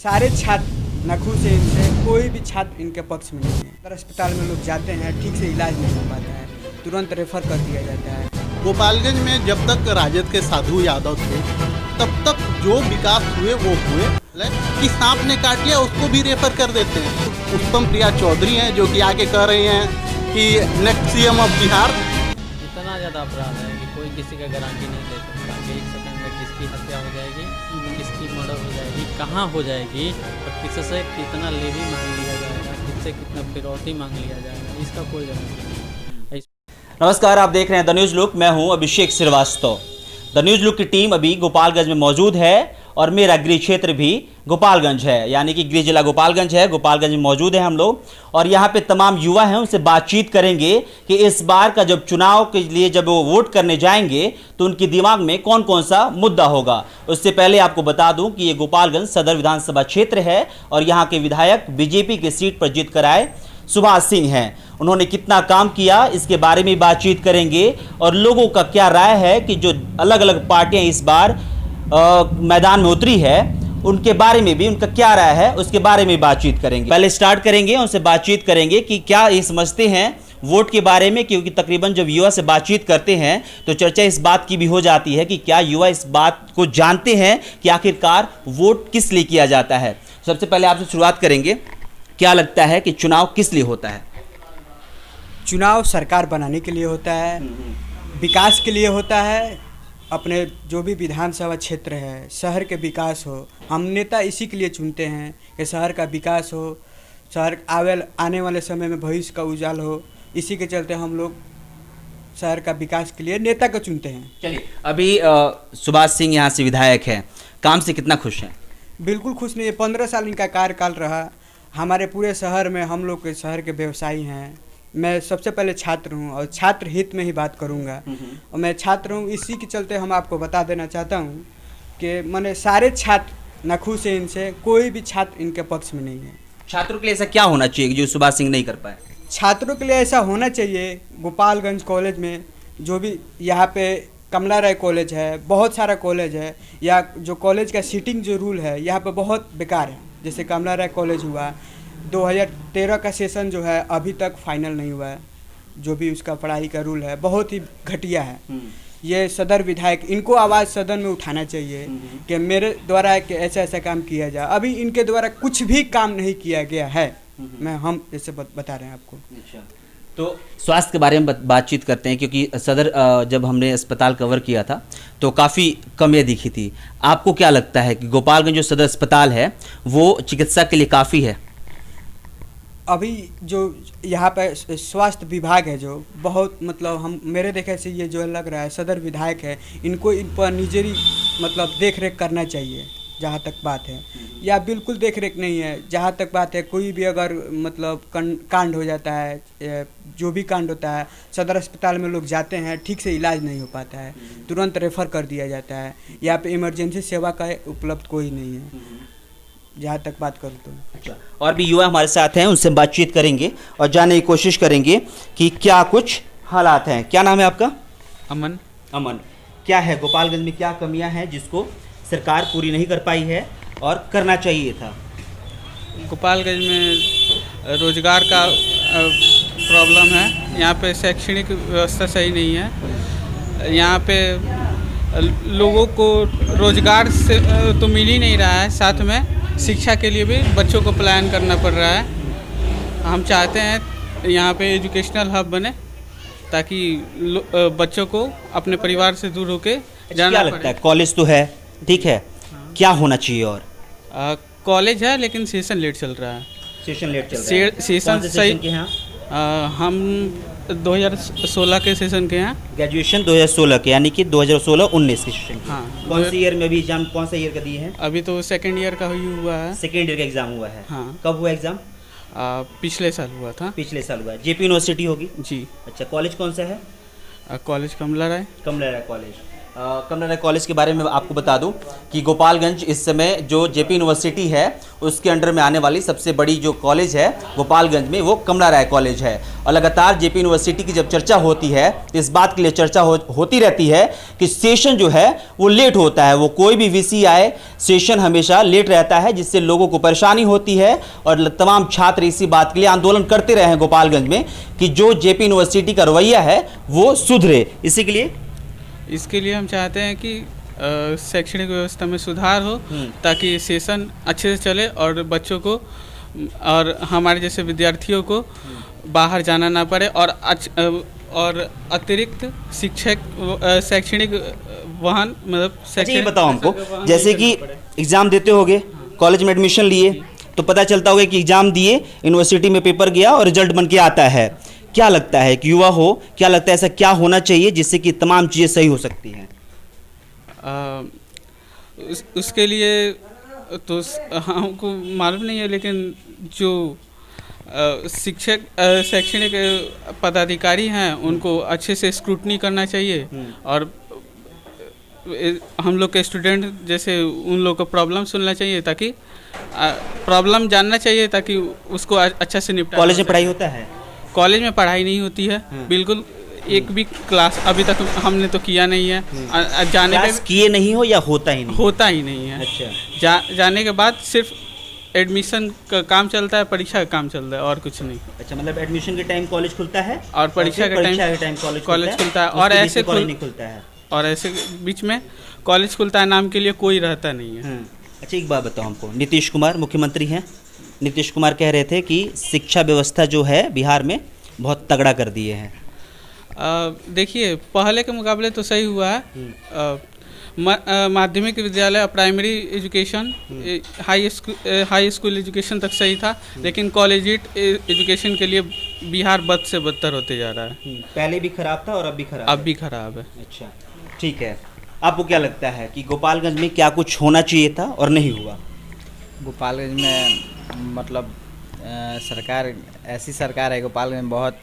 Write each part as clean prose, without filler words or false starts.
सारे छात्र नखुश से इनसे कोई भी छात्र इनके पक्ष में नहीं है। अगर अस्पताल में लोग जाते हैं ठीक से इलाज नहीं हो पाता है, तुरंत रेफर कर दिया जाता है। गोपालगंज में जब तक राजद के साधु यादव थे तब तक जो विकास हुए वो हुए, कि सांप ने काट लिया उसको भी रेफर कर देते हैं। उत्तम प्रिया चौधरी हैं जो कि आके कह रहे हैं कि नेक्स्ट सीएम ऑफ बिहार। इतना ज़्यादा अपराध है कि कोई किसी का गारंटी नहीं दे सकता कि एक सेकंड में किसकी हत्या हो जाएगी, किसकी मर्डर हो जाएगी, कहाँ हो जाएगी और किससे कितना लेवी मांग लिया जाएगा, किससे कितना फिरौती मांग लिया जाएगा, इसका कोई गारंटी नहीं। नमस्कार, आप देख रहे हैं द न्यूज़ लुक। मैं हूं अभिषेक श्रीवास्तव। द न्यूज़ लुक की टीम अभी गोपालगंज में मौजूद है और मेरा गृह क्षेत्र भी गोपालगंज है, यानी कि गृह जिला गोपालगंज है। गोपालगंज में मौजूद है हम लोग और यहाँ पे तमाम युवा हैं, उनसे बातचीत करेंगे कि इस बार का जब चुनाव के लिए जब वो वोट करने जाएंगे तो उनके दिमाग में कौन कौन सा मुद्दा होगा। उससे पहले आपको बता दूं कि ये गोपालगंज सदर विधानसभा क्षेत्र है और यहाँ के विधायक बीजेपी की सीट पर जीत कर आए सुभाष सिंह हैं। उन्होंने कितना काम किया इसके बारे में बातचीत करेंगे और लोगों का क्या राय है कि जो अलग अलग पार्टियां इस बार मैदान में उतरी है उनके बारे में भी उनका क्या राय है उसके बारे में बातचीत करेंगे। पहले स्टार्ट करेंगे, उनसे बातचीत करेंगे कि क्या ये समझते हैं वोट के बारे में, क्योंकि तकरीबन जब युवा से बातचीत करते हैं तो चर्चा इस बात की भी हो जाती है कि क्या युवा इस बात को जानते हैं कि आखिरकार वोट किस लिए किया जाता है। सबसे पहले आपसे शुरुआत करेंगे, क्या लगता है कि चुनाव किस लिए होता है? चुनाव सरकार बनाने के लिए होता है, विकास के लिए होता है। अपने जो भी विधानसभा क्षेत्र है, शहर के विकास हो, हम नेता इसी के लिए चुनते हैं कि शहर का विकास हो, शहर आने वाले समय में भविष्य का उजाल हो। इसी के चलते हम लोग शहर का विकास के लिए नेता को चुनते हैं। चलिए, अभी सुभाष सिंह यहाँ से विधायक हैं, काम से कितना खुश हैं? बिल्कुल खुश नहीं है। 15 साल इनका कार्यकाल रहा। हमारे पूरे शहर में हम लोग के शहर के व्यवसायी हैं। मैं सबसे पहले छात्र हूं और छात्र हित में ही बात करूंगा और मैं छात्र हूं, इसी के चलते हम आपको बता देना चाहता हूं कि मैंने सारे छात्र नखुश से इनसे कोई भी छात्र इनके पक्ष में नहीं है। छात्रों के लिए ऐसा क्या होना चाहिए जो सुभाष सिंह नहीं कर पाए? छात्रों के लिए ऐसा होना चाहिए, गोपालगंज कॉलेज में जो भी यहाँ पे कमला राय कॉलेज है, बहुत सारा कॉलेज है, या जो कॉलेज का सीटिंग जो रूल है यहाँ पे बहुत बेकार है। जैसे कमला राय कॉलेज हुआ, 2013 का सेशन जो है अभी तक फाइनल नहीं हुआ है। जो भी उसका पढ़ाई का रूल है बहुत ही घटिया है। ये सदर विधायक, इनको आवाज़ सदन में उठाना चाहिए कि मेरे द्वारा कि ऐसा ऐसा काम किया जाए। अभी इनके द्वारा कुछ भी काम नहीं किया गया है। हम जैसे बता रहे हैं आपको। तो स्वास्थ्य के बारे में बातचीत करते हैं, क्योंकि सदर जब हमने अस्पताल कवर किया था तो काफ़ी कमियां दिखी थी। आपको क्या लगता है कि गोपालगंज जो सदर अस्पताल है वो चिकित्सा के लिए काफ़ी है? अभी जो यहाँ पे स्वास्थ्य विभाग है जो बहुत हम मेरे देखे से ये जो लग रहा है सदर विधायक है, इनको इन पर निजरी देख रेख करना चाहिए जहाँ तक बात है, या बिल्कुल देख रेख नहीं है। जहाँ तक बात है कोई भी अगर कांड हो जाता है, जो भी कांड होता है, सदर अस्पताल में लोग जाते हैं ठीक से इलाज नहीं हो पाता है, तुरंत रेफ़र कर दिया जाता है। यहाँ पे इमरजेंसी सेवा का उपलब्ध कोई नहीं है जहाँ तक बात करूँ तो। अच्छा, और भी युवा हमारे साथ हैं, उनसे बातचीत करेंगे और जानने की कोशिश करेंगे कि क्या कुछ हालात हैं। क्या नाम है आपका? अमन। अमन, क्या है गोपालगंज में क्या कमियां हैं जिसको सरकार पूरी नहीं कर पाई है और करना चाहिए था? गोपालगंज में रोजगार का प्रॉब्लम है। यहाँ पे शैक्षणिक व्यवस्था सही नहीं है। यहाँ पे लोगों को रोजगार से तो मिल ही नहीं रहा है, साथ में शिक्षा के लिए भी बच्चों को प्लान करना पड़ रहा है। हम चाहते हैं यहाँ पे एजुकेशनल हब बने ताकि बच्चों को अपने परिवार से दूर होके जाना क्या लगता है? कॉलेज तो है, ठीक है, क्या होना चाहिए? और कॉलेज है लेकिन सेशन लेट चल रहा है। सेशन लेट चल रहा है? सेशन सही के हैं? हम 2016 के सेशन के हैं। ग्रेजुएशन 2016 के, यानी कि 2016-19 के सेशन। हाँ। कौन सी ईयर में अभी एग्जाम, कौन सा ईयर का दिए हैं? अभी तो सेकेंड ईयर का हुआ है। सेकेंड ईयर का एग्जाम हुआ है। हाँ। कब हुआ एग्जाम? पिछले साल हुआ था। पिछले साल हुआ है। जेपी यूनिवर्सिटी होगी? जी। अच्छा, कॉलेज कौन सा है? कॉलेज कमला राय। कमला राय कॉलेज। कमला राय कॉलेज के बारे में आपको बता दूं कि गोपालगंज इस समय जो जेपी यूनिवर्सिटी है उसके अंडर में आने वाली सबसे बड़ी जो कॉलेज है गोपालगंज में वो कमला राय कॉलेज है। और लगातार जेपी यूनिवर्सिटी की जब चर्चा होती है तो इस बात के लिए चर्चा होती रहती है कि सेशन जो है वो लेट होता है, वो कोई भी वीसी आए सेशन हमेशा लेट रहता है, जिससे लोगों को परेशानी होती है। और तमाम छात्र इसी बात के लिए आंदोलन करते रहे हैं गोपालगंज में कि जो जेपी यूनिवर्सिटी का रवैया है वो सुधरे। इसके लिए हम चाहते हैं कि शैक्षणिक व्यवस्था में सुधार हो ताकि सेशन अच्छे से चले और बच्चों को और हमारे जैसे विद्यार्थियों को बाहर जाना ना पड़े और अतिरिक्त शैक्षणिक वाहन मतलब ये बताओ हमको, जैसे कि एग्ज़ाम देते होगे, कॉलेज में एडमिशन लिए तो पता चलता होगा कि एग्ज़ाम दिए, यूनिवर्सिटी में पेपर गया और रिजल्ट बन के आता है। क्या लगता है कि युवा हो, क्या लगता है ऐसा क्या होना चाहिए जिससे कि तमाम चीज़ें सही हो सकती हैं? उसके लिए तो हमको मालूम नहीं है, लेकिन जो शिक्षक शैक्षणिक पदाधिकारी हैं उनको अच्छे से स्क्रूटनी करना चाहिए और हम लोग के स्टूडेंट जैसे उन लोग को प्रॉब्लम सुनना चाहिए ताकि प्रॉब्लम जानना चाहिए ताकि उसको अच्छा से निपटा। कॉलेज में पढ़ाई होता है? कॉलेज में पढ़ाई नहीं होती है बिल्कुल, एक भी क्लास अभी तक हमने तो किया नहीं है। जाने पे किए नहीं हो या होता ही नहीं? होता ही नहीं है। अच्छा। जाने के बाद सिर्फ एडमिशन का काम चलता है, परीक्षा का काम चलता है और कुछ नहीं। अच्छा, मतलब एडमिशन के टाइम कॉलेज खुलता है और परीक्षा के टाइम कॉलेज खुलता है और ऐसे नहीं खुलता है और ऐसे बीच में कॉलेज खुलता है, नाम के लिए कोई रहता नहीं है। अच्छा, एक बात बताओ हमको, नीतीश कुमार मुख्यमंत्री हैं, नीतीश कुमार कह रहे थे कि शिक्षा व्यवस्था जो है बिहार में बहुत तगड़ा कर दिए हैं। देखिए, पहले के मुकाबले तो सही हुआ है। माध्यमिक विद्यालय, primary education, high school education तक सही था, लेकिन कॉलेजिएट एजुकेशन के लिए बिहार बद से बदतर होते जा रहा है। पहले भी खराब था और अब भी खराब अब भी खराब है। अच्छा, ठीक है। आपको क्या लगता है कि गोपालगंज में क्या कुछ होना चाहिए था और नहीं हुआ? गोपालगंज में मतलब सरकार, ऐसी सरकार है गोपालगंज में बहुत,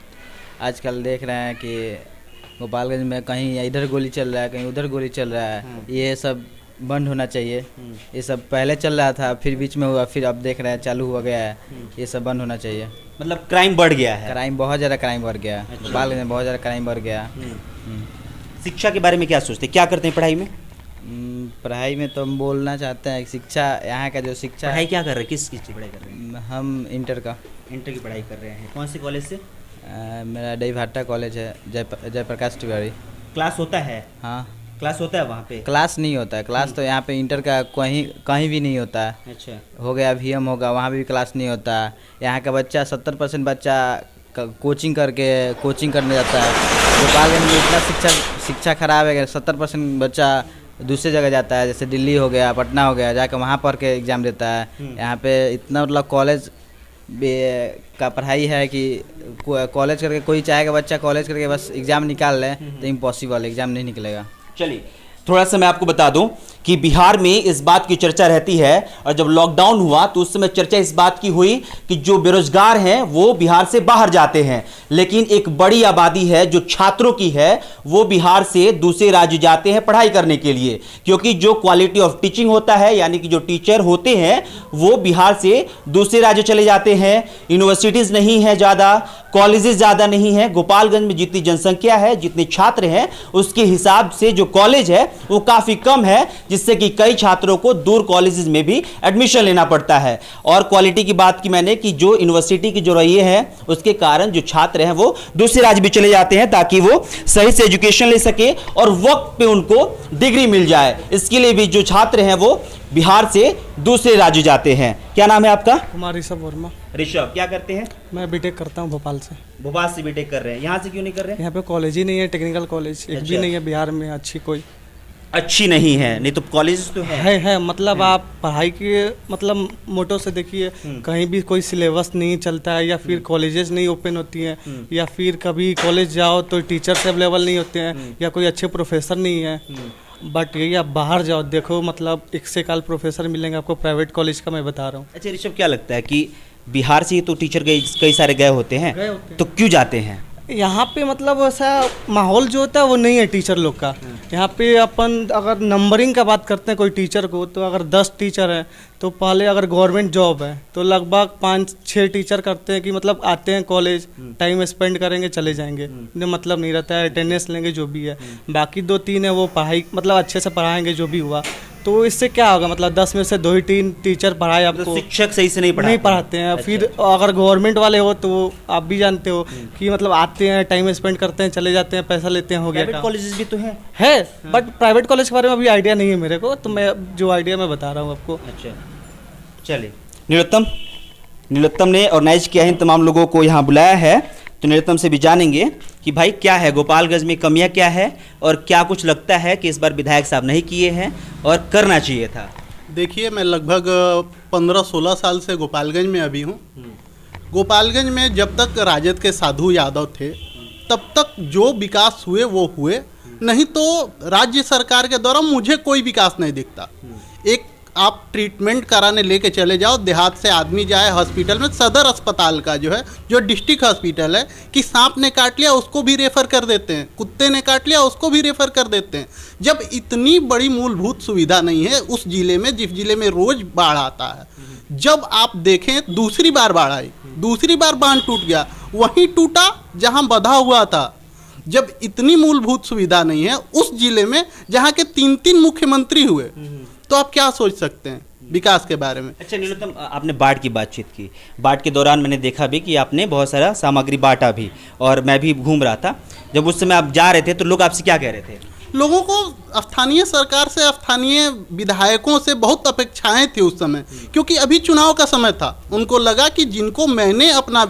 आजकल देख रहे हैं कि गोपालगंज में कहीं इधर गोली चल रहा है, कहीं उधर गोली चल रहा है। ये सब बंद होना चाहिए। ये सब पहले चल रहा था, फिर बीच में हुआ, फिर अब देख रहे हैं चालू हो गया है। ये सब बंद होना चाहिए। मतलब क्राइम बढ़ गया है? क्राइम, बहुत ज़्यादा क्राइम बढ़ गया है। गोपालगंज में बहुत ज़्यादा क्राइम बढ़ गया। शिक्षा के बारे में क्या सोचते हैं, क्या करते हैं पढ़ाई में? पढ़ाई में तो हम बोलना चाहते हैं शिक्षा, यहाँ का जो शिक्षा। पढ़ाई क्या कर रहे हैं, किस चीज़ की पढ़ाई कर रहे हैं? हम इंटर की पढ़ाई कर रहे हैं। कौन से कॉलेज से? मेरा डई भाट्टा कॉलेज है, जयप्रकाश तिवारी। क्लास होता है? हाँ, क्लास होता है वहाँ पे? क्लास नहीं होता है, क्लास तो यहाँ पे इंटर का कहीं भी नहीं होता है। अच्छा, हो गया VM होगा, वहाँ भी क्लास नहीं होता है। यहाँ का बच्चा 70% बच्चा कोचिंग करने जाता है। गोपालगंज में इतना शिक्षा खराब है कि 70% बच्चा दूसरी जगह जाता है, जैसे दिल्ली हो गया, पटना हो गया, जाकर वहाँ पढ़ के एग्ज़ाम देता है। यहाँ पे इतना मतलब कॉलेज का पढ़ाई है कि कॉलेज करके कोई चाहेगा बच्चा कॉलेज करके बस एग्ज़ाम निकाल ले तो इम्पॉसिबल, एग्ज़ाम नहीं निकलेगा। चलिए, थोड़ा सा मैं आपको बता दूं कि बिहार में इस बात की चर्चा रहती है, और जब लॉकडाउन हुआ तो उस समय चर्चा इस बात की हुई कि जो बेरोजगार हैं वो बिहार से बाहर जाते हैं, लेकिन एक बड़ी आबादी है जो छात्रों की है वो बिहार से दूसरे राज्य जाते हैं पढ़ाई करने के लिए, क्योंकि जो क्वालिटी ऑफ टीचिंग होता है, यानी कि जो टीचर होते हैं वो बिहार से दूसरे राज्य चले जाते हैं। यूनिवर्सिटीज़ नहीं है ज़्यादा, कॉलेजेस ज़्यादा नहीं है। गोपालगंज में जितनी जनसंख्या है, जितने छात्र हैं, उसके हिसाब से जो कॉलेज है वो काफ़ी कम है, जिससे कि कई छात्रों को दूर कॉलेजेस में भी एडमिशन लेना पड़ता है। और क्वालिटी की बात की मैंने कि जो यूनिवर्सिटी की जो रवैये है उसके कारण जो छात्र हैं वो दूसरे राज्य भी चले जाते हैं ताकि वो सही से एजुकेशन ले सके और वक्त पे उनको डिग्री मिल जाए। इसके लिए भी जो छात्र हैं वो बिहार से दूसरे राज्य जाते हैं। क्या नाम है आपका? कुमार ऋषभ वर्मा। ऋषभ, क्या करते हैं? मैं बीटेक करता हूँ भोपाल से। भोपाल से बीटेक कर रहे हैं, यहाँ से क्यों नहीं कर रहे हैं? यहाँ पे कॉलेज ही नहीं है, टेक्निकल कॉलेज एक भी नहीं है बिहार में अच्छी कोई। अच्छी नहीं है, नहीं तो कॉलेज तो है मतलब आप पढ़ाई के मतलब मोटो से देखिए, कहीं भी कोई सिलेबस नहीं चलता है, या फिर कॉलेजेस नहीं ओपन होती हैं, या फिर कभी कॉलेज जाओ तो टीचर्स अवेलेबल नहीं होते हैं, या कोई अच्छे प्रोफेसर नहीं है। बट यही आप बाहर जाओ देखो, मतलब एक से काल प्रोफेसर मिलेंगे आपको प्राइवेट कॉलेज का, मैं बता रहा हूँ। अच्छा ऋषभ, क्या लगता है कि बिहार से ही तो टीचर कई सारे गए होते हैं, तो क्यों जाते हैं? यहाँ पे मतलब ऐसा माहौल जो होता है वो नहीं है टीचर लोग का। यहाँ पे अपन अगर नंबरिंग का बात करते हैं कोई टीचर को, तो अगर 10 टीचर हैं तो पहले अगर गवर्नमेंट जॉब है तो लगभग 5-6 टीचर करते हैं कि मतलब आते हैं कॉलेज, टाइम स्पेंड करेंगे चले जाएंगे, इन्हें मतलब नहीं रहता है, अटेंडेंस लेंगे जो भी है। बाकी 2-3 है वो पढ़ाई मतलब अच्छे से पढ़ाएंगे जो भी हुआ। तो इससे क्या होगा, मतलब 10 में से 2 ही 3 टीचर पढ़ाए आपको, तो शिक्षक सही से नहीं पढ़ाते हैं। अच्छा। फिर अगर गवर्नमेंट वाले हो तो आप भी जानते हो कि मतलब आते हैं, टाइम स्पेंड करते हैं, चले जाते हैं, पैसा लेते हैं, हो गया प्राइवेट कॉलेजेस भी तो हैं। है। बट प्राइवेट कॉलेज के बारे में अभी आइडिया नहीं है मेरे को, तो मैं जो आइडिया मैं बता रहा हूँ आपको। अच्छा चलिए, नीलोत्तम ने और नाइज किया इन तमाम लोगों को यहाँ बुलाया है, तो नीलोत्तम से भी जानेंगे कि भाई क्या है गोपालगंज में कमियां क्या है और क्या कुछ लगता है कि इस बार विधायक साहब नहीं किए हैं और करना चाहिए था। देखिए, मैं लगभग 15-16 साल से गोपालगंज में अभी हूँ। गोपालगंज में जब तक राजद के साधु यादव थे तब तक जो विकास हुए वो हुए, नहीं तो राज्य सरकार के द्वारा मुझे कोई विकास नहीं दिखता। एक आप ट्रीटमेंट कराने लेके चले जाओ, देहात से आदमी जाए हॉस्पिटल में, सदर अस्पताल का जो है, जो डिस्ट्रिक्ट हॉस्पिटल है, कि सांप ने काट लिया उसको भी रेफर कर देते हैं, कुत्ते ने काट लिया उसको भी रेफर कर देते हैं। जब इतनी बड़ी मूलभूत सुविधा नहीं है उस जिले में, जिस जिले में रोज बाढ़ आता है। जब आप देखें दूसरी बार बाढ़ आई, दूसरी बार बांध टूट गया, वहीं टूटा जहां बंधा हुआ था। जब इतनी मूलभूत सुविधा नहीं है उस जिले में जहां के 3-3 मुख्यमंत्री हुए, तो आप क्या सोच सकते हैं विकास के बारे में। अच्छा नीलोत्तम, आपने बाढ़ की बातचीत की, बाढ़ के दौरान मैंने देखा भी कि आपने बहुत सारा सामग्री बांटा भी, और मैं भी घूम रहा था। जब उस समय आप जा रहे थे तो लोग आपसे क्या कह रहे थे? लोगों को स्थानीय सरकार से, स्थानीय विधायकों से बहुत अपेक्षाएं थी उस समय, क्योंकि अभी चुनाव का समय था। उनको लगा कि जिनको मैंने अपना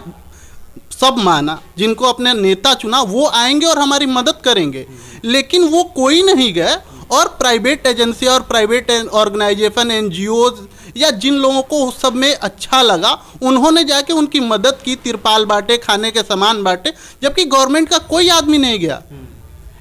सब माना, जिनको अपने नेता चुना, वो आएंगे और हमारी मदद करेंगे। लेकिन वो कोई नहीं गए, और प्राइवेट एजेंसी और प्राइवेट ऑर्गेनाइजेशन, एनजीओज, या जिन लोगों को उस सब में अच्छा लगा उन्होंने जाके उनकी मदद की, तिरपाल बांटे, खाने के सामान बांटे, जबकि गवर्नमेंट का कोई आदमी नहीं गया।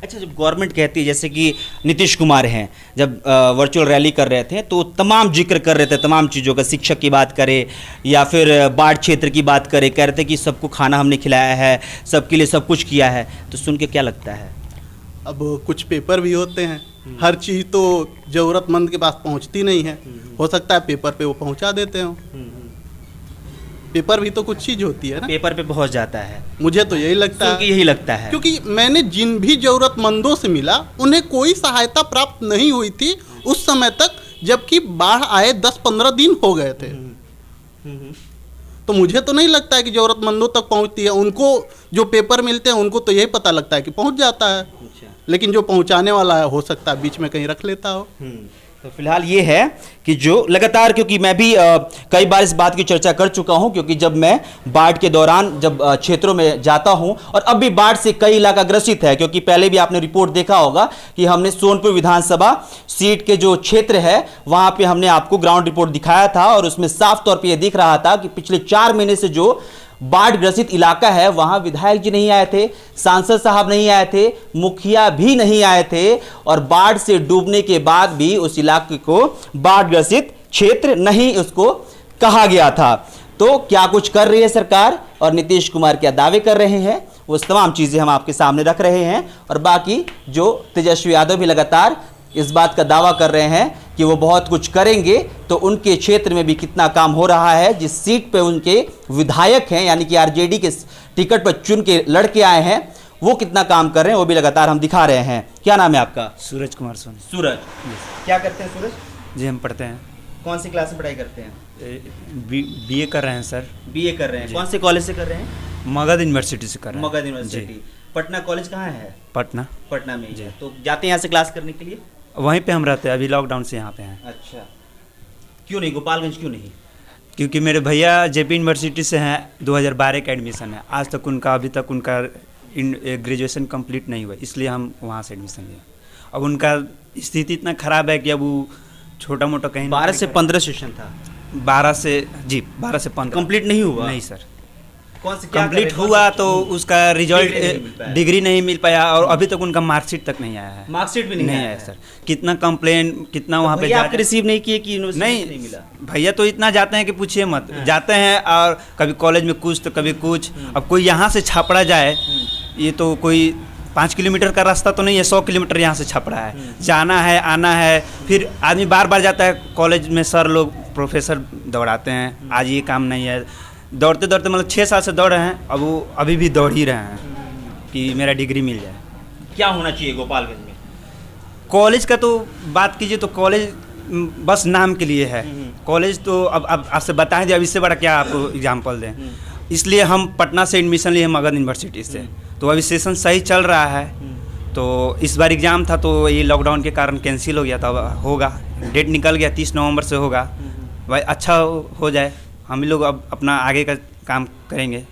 अच्छा, जब गवर्नमेंट कहती है, जैसे कि नीतीश कुमार हैं, जब वर्चुअल रैली कर रहे थे तो तमाम जिक्र कर रहे थे तमाम चीज़ों का, शिक्षक की बात करें या फिर बाढ़ क्षेत्र की बात करें, कह रहे थे कि सबको खाना हमने खिलाया है, सबके लिए सब कुछ किया है। तो सुन के क्या लगता है? अब कुछ पेपर भी होते हैं, हर चीज़ तो ज़रूरतमंद के पास पहुंचती नहीं है। हो सकता है पेपर पे वो पहुंचा देते हो। पेपर भी तो कुछ चीज़ होती है ना, पेपर पे पहुंच जाता है। मुझे तो यही लगता सुन के यही लगता है, क्योंकि मैंने जिन भी ज़रूरतमंदों से मिला उन्हें कोई सहायता प्राप्त नहीं हुई थी उस समय तक, जबकि बाढ़ आए 10-15 दिन हो गए थे। तो मुझे तो नहीं लगता है कि ज़रूरतमंदों तक पहुंचती है। उनको जो पेपर मिलते हैं उनको तो यही पता लगता है कि पहुंच जाता है, लेकिन जो पहुंचाने वाला है हो सकता है बीच में कहीं रख लेता हो। तो फिलहाल ये है कि जो लगातार, क्योंकि मैं भी कई बार इस बात की चर्चा कर चुका हूं, क्योंकि जब मैं बाढ़ के दौरान जब क्षेत्रों में जाता हूं, और अब भी बाढ़ से कई इलाका ग्रसित है, क्योंकि पहले भी आपने रिपोर्ट देखा होगा कि हमने सोनपुर विधानसभा सीट के जो क्षेत्र है वहां पे हमने आपको ग्राउंड रिपोर्ट दिखाया था, और उसमें साफ तौर पर यह दिख रहा था कि पिछले 4 महीने से जो बाढ़ ग्रसित इलाका है वहां विधायक जी नहीं आए थे, सांसद साहब नहीं आए थे, मुखिया भी नहीं आए थे, और बाढ़ से डूबने के बाद भी उस इलाके को बाढ़ ग्रसित क्षेत्र नहीं उसको कहा गया था। तो क्या कुछ कर रही है सरकार और नीतीश कुमार क्या दावे कर रहे हैं, वो तमाम चीजें हम आपके सामने रख रहे हैं। और बाकी जो तेजस्वी यादव भी लगातार इस बात का दावा कर रहे हैं कि वो बहुत कुछ करेंगे, तो उनके क्षेत्र में भी कितना काम हो रहा है, जिस सीट पे उनके विधायक हैं यानी कि आरजेडी के टिकट पर चुन के लड़के आए हैं, वो कितना काम कर रहे हैं वो भी लगातार हम दिखा रहे हैं। क्या नाम है आपका? सूरज कुमार सोनी। सूरज, क्या करते हैं सूरज? जी हम पढ़ते हैं। कौन सी क्लास में पढ़ाई करते हैं? बीए कर रहे हैं सर। बीए कर रहे हैं। कौन से कॉलेज से कर रहे हैं? मगध यूनिवर्सिटी से कर रहे हैं। मगध यूनिवर्सिटी। पटना कॉलेज कहाँ है? पटना। पटना में ही है। तो जाते हैं यहाँ से क्लास करने के लिए? वहीं पे हम रहते हैं, अभी लॉकडाउन से यहाँ पे हैं। अच्छा, क्यों नहीं गोपालगंज, क्यों नहीं? क्योंकि मेरे भैया जेपी यूनिवर्सिटी से हैं, 2012 का एडमिशन है, आज तक उनका, अभी तक उनका ग्रेजुएशन कंप्लीट नहीं हुआ, इसलिए हम वहाँ से एडमिशन लिया। अब उनका स्थिति इतना ख़राब है कि अब वो छोटा मोटा कहीं 12 से 15 सेशन था। 12 से 15 कंप्लीट नहीं हुआ? नहीं सर, कौन से कंप्लीट हुआ तो उसका रिजल्ट डिग्री नहीं मिल पाया, और अभी तक उनका मार्कशीट तक नहीं आया है। मार्कशीट भी नहीं आया सर। कितना कंप्लेन, कितना वहाँ पे आप रिसीव नहीं किए कि यूनिवर्सिटी नहीं मिला? भैया तो इतना जाते हैं कि पूछिए मत, जाते हैं और कभी कॉलेज में कुछ तो कभी कुछ। अब कोई यहाँ से छापड़ा जाए ये तो कोई 5 किलोमीटर का रास्ता तो नहीं है, 100 किलोमीटर यहाँ से छप रहा है। जाना है, आना है, फिर आदमी बार बार जाता है कॉलेज में, सर लोग प्रोफेसर दौड़ाते हैं, आज ये काम नहीं है, दौड़ते दौड़ते मतलब 6 साल से दौड़ रहे हैं, अब वो अभी भी दौड़ ही रहे हैं कि मेरा डिग्री मिल जाए। क्या होना चाहिए गोपालगंज में? कॉलेज का तो बात कीजिए तो कॉलेज बस नाम के लिए है। कॉलेज तो अब आपसे बता दिया, अब इससे बड़ा क्या आपको एग्जाम्पल दें। इसलिए हम पटना से एडमिशन लिए मगध यूनिवर्सिटी से, तो अभी सेशन सही चल रहा है। तो इस बार एग्ज़ाम था तो ये लॉकडाउन के कारण कैंसिल हो गया था, अब होगा, डेट निकल गया, 30 नवंबर से होगा। भाई अच्छा हो जाए, हम लोग अब अपना आगे का काम करेंगे।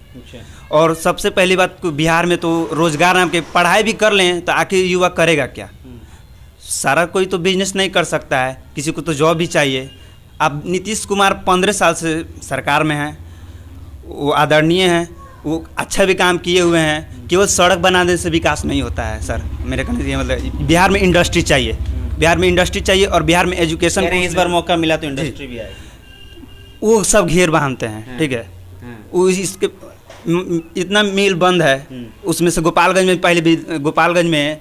और सबसे पहली बात बिहार में तो रोज़गार नाम के पढ़ाई भी कर लें तो आखिर युवा करेगा क्या? सारा कोई तो बिजनेस नहीं कर सकता है, किसी को तो जॉब भी चाहिए। अब नीतीश कुमार 15 साल से सरकार में हैं, वो आदरणीय हैं, वो अच्छा भी काम किए हुए हैं। केवल सड़क बनाने से विकास नहीं होता है सर, मेरे कहने से मतलब बिहार में इंडस्ट्री चाहिए, बिहार में इंडस्ट्री चाहिए और बिहार में एजुकेशन। इस बार मौका मिला तो इंडस्ट्री भी आएगी। वो सब घेर बांधते हैं, ठीक है। वो इसके इतना मिल बंद है, उसमें से गोपालगंज में पहले भी गोपालगंज में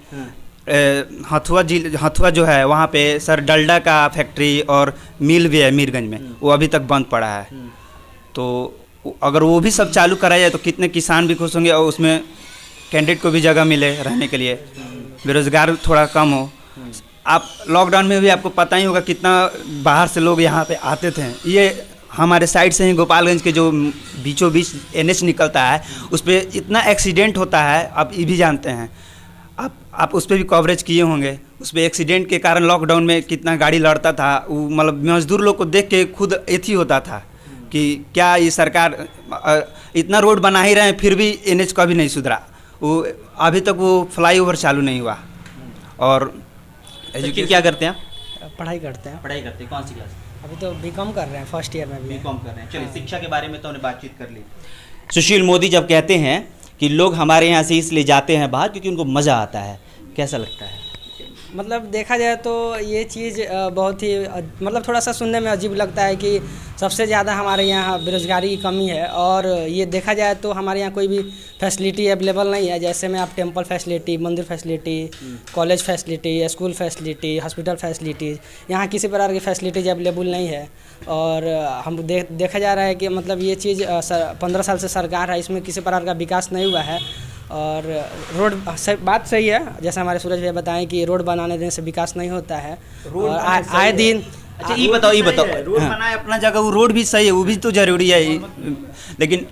हथुआ जो है वहाँ पे सर डलडा का फैक्ट्री और मिल भी है मीरगंज में, वो अभी तक बंद पड़ा है। तो अगर वो भी सब चालू कराया जाए तो कितने किसान भी खुश होंगे और उसमें कैंडिडेट को भी जगह मिले रहने के लिए, बेरोजगार थोड़ा कम हो। आप लॉकडाउन में भी आपको पता ही होगा कितना बाहर से लोग यहाँ पे आते थे। ये हमारे साइड से ही गोपालगंज के जो बीचों बीच NH निकलता है उस पर इतना एक्सीडेंट होता है, आप ये भी जानते हैं, आप उस पर भी कवरेज किए होंगे। उस पर एक्सीडेंट के कारण लॉकडाउन में कितना गाड़ी लड़ता था, वो मतलब मजदूर लोग को देख के खुद एथी होता था कि क्या ये सरकार इतना रोड बना ही रहे हैं फिर भी NH का भी नहीं सुधरा। वो अभी तक वो फ्लाईओवर चालू नहीं हुआ। और एजुकेशन क्या करते हैं? पढ़ाई करते हैं। पढ़ाई करते हैं, कौन सी क्लास? अभी तो बीकॉम कर रहे हैं, फर्स्ट ईयर में भी बीकॉम कर रहे हैं। चलिए शिक्षा के बारे में तो हमने बातचीत कर ली। सुशील मोदी जब कहते हैं कि लोग हमारे यहाँ से इसलिए जाते हैं बाहर क्योंकि उनको मज़ा आता है, कैसा लगता है? मतलब देखा जाए तो ये चीज़ बहुत ही मतलब थोड़ा सा सुनने में अजीब लगता है कि सबसे ज़्यादा हमारे यहाँ बेरोज़गारी की कमी है। और ये देखा जाए तो हमारे यहाँ कोई भी फैसिलिटी अवेलेबल नहीं है, जैसे में आप टेंपल फैसिलिटी, मंदिर facility, college facility, school facility, hospital facilities, यहाँ किसी प्रकार की फैसिलिटीज़ अवेलेबल नहीं है। और हम देखा जा रहा है कि मतलब ये चीज़ 15 साल से सरकार है, इसमें किसी प्रकार का विकास नहीं हुआ है। और रोड बात सही है, जैसे हमारे सूरज भैया बताएं कि रोड बनाने देने से विकास नहीं होता है। और आए दिन अच्छा ये बताओ रोड बनाए अपना जगह, वो रोड भी सही है, वो भी तो जरूरी है, लेकिन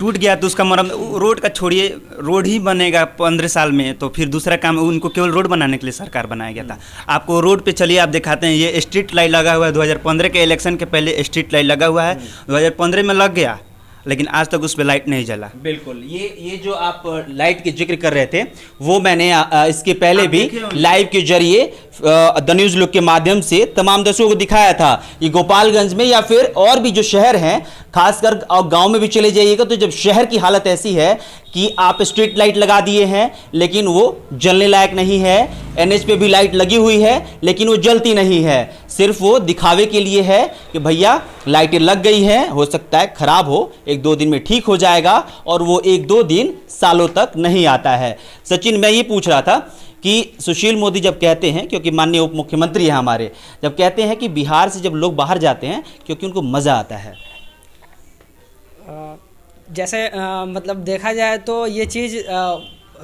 टूट गया तो उसका मरम्मत, रोड का छोड़िए, रोड ही बनेगा 15 साल में तो फिर दूसरा काम उनको केवल रोड बनाने के लिए सरकार बनाया गया था। आपको रोड पे चलिए आप दिखाते हैं, ये स्ट्रीट लाइट लगा हुआ है, 2015 के इलेक्शन के पहले स्ट्रीट लाइट लगा हुआ है, 2015 में लग गया लेकिन आज तक उस पर लाइट नहीं जला। बिल्कुल, ये जो आप लाइट के जिक्र कर रहे थे वो मैंने इसके पहले भी लाइव के जरिए द न्यूज़ लुक के माध्यम से तमाम दर्शकों को दिखाया था। ये गोपालगंज में या फिर और भी जो शहर हैं, खासकर और गांव में भी चले जाइएगा तो जब शहर की हालत ऐसी है कि आप स्ट्रीट लाइट लगा दिए हैं लेकिन वो जलने लायक नहीं है, NH पे भी लाइट लगी हुई है लेकिन वो जलती नहीं है, सिर्फ वो दिखावे के लिए है कि भैया लाइटें लग गई हैं, हो सकता है खराब हो, 1-2 दिन में ठीक हो जाएगा, और वो 1-2 दिन सालों तक नहीं आता है। सचिन, मैं ये पूछ रहा था कि सुशील मोदी जब कहते हैं, क्योंकि माननीय उप मुख्यमंत्री हैं हमारे, जब कहते हैं कि बिहार से जब लोग बाहर जाते हैं क्योंकि उनको मज़ा आता है, जैसे मतलब देखा जाए तो ये चीज़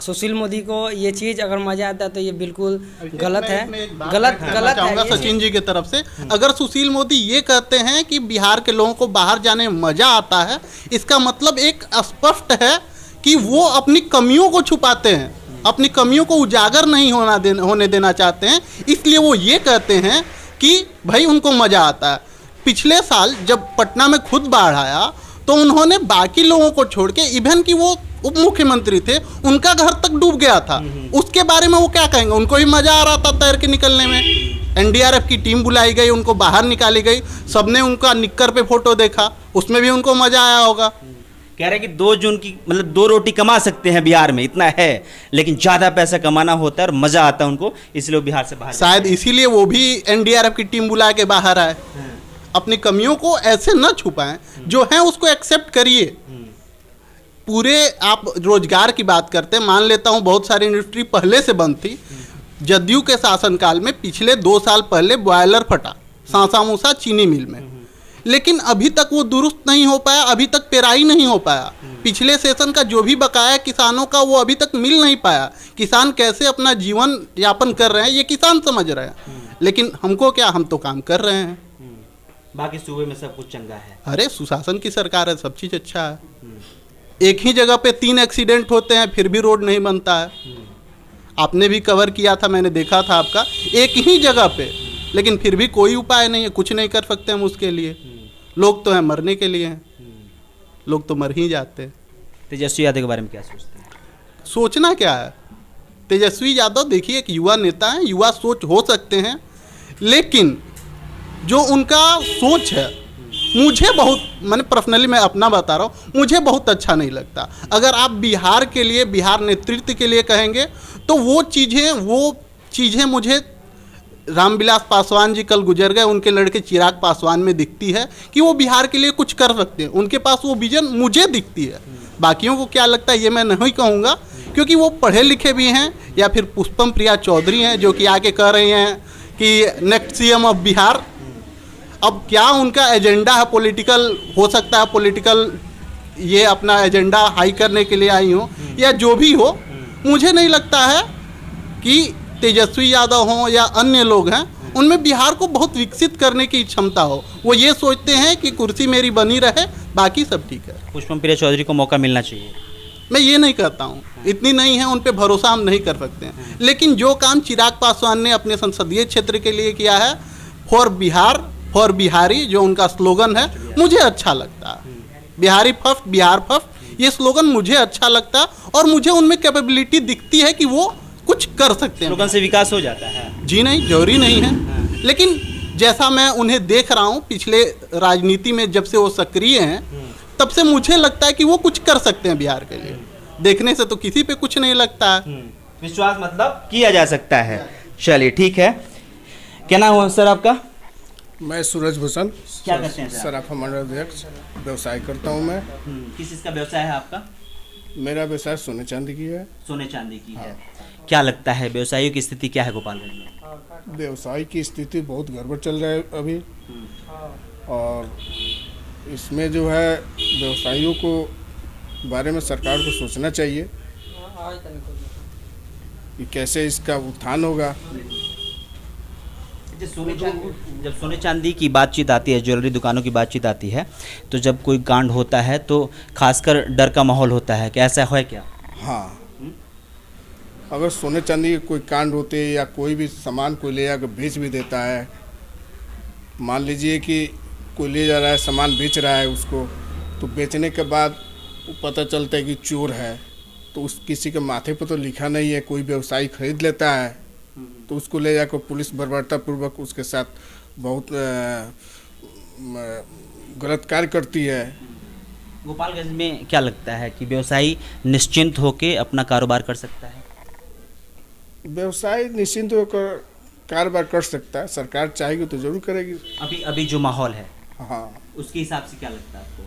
सुशील मोदी को ये चीज़ अगर मज़ा आता है तो ये बिल्कुल गलत है, गलत है। सचिन जी की तरफ से अगर सुशील मोदी ये कहते हैं कि बिहार के लोगों को बाहर जाने में मज़ा आता है, इसका मतलब एक स्पष्ट है कि वो अपनी कमियों को छुपाते हैं, अपनी कमियों को उजागर नहीं होने देना चाहते हैं, इसलिए वो ये कहते हैं कि भाई उनको मज़ा आता है। पिछले साल जब पटना में खुद बाढ़ आया तो उन्होंने बाकी लोगों को छोड़ के, इवन कि वो उप मुख्यमंत्री थे, उनका घर तक डूब गया था, उसके बारे में वो क्या कहेंगे? उनको भी मज़ा आ रहा था तैर के निकलने में। NDRF की टीम बुलाई गई, उनको बाहर निकाली गई, सबने उनका निक्कर पे फोटो देखा, उसमें भी उनको मज़ा आया होगा। कह रहे हैं कि 2 जून की मतलब 2 रोटी कमा सकते हैं बिहार में, इतना है, लेकिन ज़्यादा पैसा कमाना होता है और मज़ा आता है उनको, इसलिए वो बिहार से बाहर शायद इसीलिए वो भी NDRF की टीम बुला के बाहर आए। अपनी कमियों को ऐसे न छुपाएं, जो है उसको एक्सेप्ट करिए। पूरे आप रोजगार की बात करते हैं, मान लेता हूँ बहुत सारी इंडस्ट्री पहले से बंद थी। जदयू के शासनकाल में पिछले 2 साल पहले बॉयलर फटा सांसा मूसा चीनी मिल में, लेकिन अभी तक वो दुरुस्त नहीं हो पाया, अभी तक पेराई नहीं हो पाया। पिछले सेशन का जो भी बकाया किसानों का वो अभी तक मिल नहीं पाया। किसान कैसे अपना जीवन यापन कर रहे हैं ये किसान समझ रहे हैं, लेकिन हमको क्या, हम तो काम कर रहे हैं। बाकी सूबे में सब कुछ चंगा है। अरे सुशासन की सरकार है, सब चीज़ अच्छा है। एक ही जगह पे 3 एक्सीडेंट होते हैं फिर भी रोड नहीं बनता है। आपने भी कवर किया था, मैंने देखा था आपका, एक ही जगह पे, लेकिन फिर भी कोई उपाय नहीं है, कुछ नहीं कर सकते हम उसके लिए। लोग तो हैं मरने के लिए हैं, लोग तो मर ही जाते हैं। तेजस्वी यादव के बारे में क्या सोचते हैं? सोचना क्या है, तेजस्वी यादव देखिए एक युवा नेता हैं, युवा सोच हो सकते हैं, लेकिन जो उनका सोच है मुझे बहुत, मैंने पर्सनली मैं अपना बता रहा हूँ, मुझे बहुत अच्छा नहीं लगता। अगर आप बिहार के लिए, बिहार नेतृत्व के लिए कहेंगे तो वो चीज़ें मुझे रामविलास पासवान जी कल गुजर गए, उनके लड़के चिराग पासवान में दिखती है कि वो बिहार के लिए कुछ कर सकते हैं। उनके पास वो विजन मुझे दिखती है। बाकियों को क्या लगता है ये मैं नहीं कहूँगा, क्योंकि वो पढ़े लिखे भी हैं, या फिर पुष्पम प्रिया चौधरी हैं जो कि आके कह रही हैं कि नेक्स्ट सीएम ऑफ बिहार। अब क्या उनका एजेंडा है पॉलिटिकल, हो सकता है पॉलिटिकल ये अपना एजेंडा हाई करने के लिए आई हो, या जो भी हो, मुझे नहीं लगता है कि तेजस्वी यादव हों या अन्य लोग हैं उनमें बिहार को बहुत विकसित करने की क्षमता हो। वो ये सोचते हैं कि कुर्सी मेरी बनी रहे, बाकी सब ठीक है। पुष्पम प्रिया चौधरी को मौका मिलना चाहिए। मैं ये नहीं कहता हूँ, इतनी नहीं है, उन पे भरोसा हम नहीं कर सकते हैं, लेकिन जो काम चिराग पासवान ने अपने संसदीय क्षेत्र के लिए किया है, फॉर बिहार फॉर बिहारी, जो उनका स्लोगन है, मुझे अच्छा लगता है। बिहारी फर्स्ट बिहार फर्स्ट, ये स्लोगन मुझे अच्छा लगता है और मुझे उनमें कैपेबिलिटी दिखती है कि वो कुछ कर सकते हैं। स्लोगन से विकास हो जाता है? जी नहीं, जरूरी नहीं है, लेकिन जैसा मैं उन्हें देख रहा हूँ पिछले राजनीति में, जब से वो सक्रिय हैं तब से मुझे लगता है कि वो कुछ कर सकते हैं बिहार के लिए। देखने से तो किसी पे कुछ नहीं लगता है। विश्वास मतलब किया जा सकता है। चलिए ठीक है, क्या नाम हुआ सर आपका? मैं सूरज भूषण, क्या करते हैं सर? सराफा मंडल अध्यक्ष, व्यवसाय करता हूँ मैं। किस चीज़ का व्यवसाय है आपका? मेरा व्यवसाय सोने चांदी की है। सोने चांदी की है। क्या लगता है व्यवसायियों की स्थिति क्या है गोपालगंज में? व्यवसाय की स्थिति बहुत गड़बड़ चल रहा है अभी, और इसमें जो है व्यवसायियों को बारे में सरकार को सोचना चाहिए कि कैसे इसका उत्थान होगा। जब सोने चांदी की बातचीत आती है, ज्वेलरी दुकानों की बातचीत आती है, तो जब कोई कांड होता है तो खासकर डर का माहौल होता है, क्या ऐसा है क्या? हाँ, अगर सोने चांदी के कोई कांड होते या कोई भी सामान कोई ले जाकर बेच भी देता है, मान लीजिए कि कोई ले जा रहा है सामान बेच रहा है उसको, तो बेचने के बाद पता चलता है कि चोर है, तो उस किसी के माथे पर तो लिखा नहीं है, कोई व्यवसायी खरीद लेता है तो उसको ले जाकर पुलिस बर्बरतापूर्वक उसके साथ बहुत गलत कार्य करती है। गोपालगंज में क्या लगता है कि व्यवसायी निश्चिंत होकर अपना कारोबार कर सकता है? व्यवसाय निश्चिंत होकर कारोबार कर सकता है, सरकार चाहेगी तो जरूर करेगी। अभी जो माहौल है, हाँ, उसके हिसाब से क्या लगता है आपको?